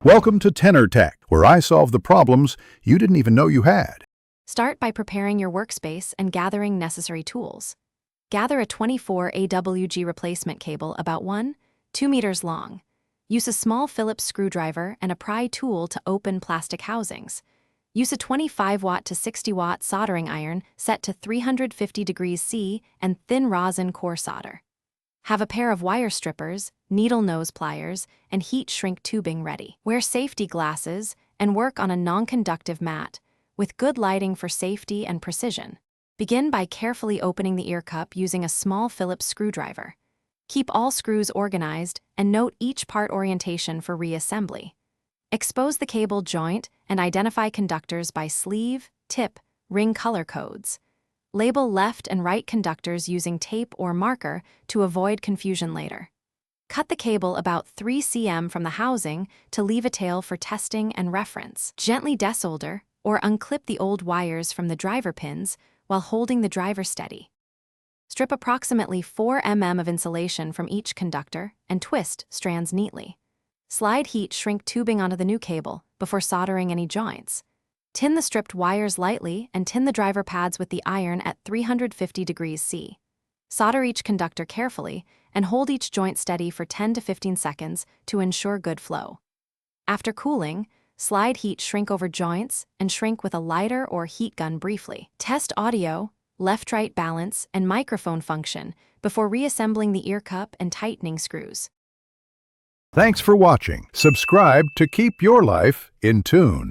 Welcome to Tenor Tech, where I solve the problems you didn't even know you had. Start by preparing your workspace and gathering necessary tools. Gather a 24 AWG replacement cable about 2 meters long. Use a small Phillips screwdriver and a pry tool to open plastic housings. Use a 25-watt to 60-watt soldering iron set to 350 degrees C and thin rosin core solder. Have a pair of wire strippers, needle nose pliers, and heat shrink tubing ready. Wear safety glasses and work on a non-conductive mat with good lighting for safety and precision. Begin by carefully opening the ear cup using a small Phillips screwdriver. Keep all screws organized and note each part orientation for reassembly. Expose the cable joint and identify conductors by sleeve, tip, ring color codes. Label left and right conductors using tape or marker to avoid confusion later. Cut the cable about 3 cm from the housing to leave a tail for testing and reference. Gently desolder or unclip the old wires from the driver pins while holding the driver steady. Strip approximately 4 mm of insulation from each conductor and twist strands neatly. Slide heat shrink tubing onto the new cable before soldering any joints. Tin the stripped wires lightly and tin the driver pads with the iron at 350 degrees C. Solder each conductor carefully and hold each joint steady for 10 to 15 seconds to ensure good flow. After cooling, slide heat shrink over joints and shrink with a lighter or heat gun briefly. Test audio, left-right balance, and microphone function before reassembling the ear cup and tightening screws. Thanks for watching. Subscribe to keep your life in tune.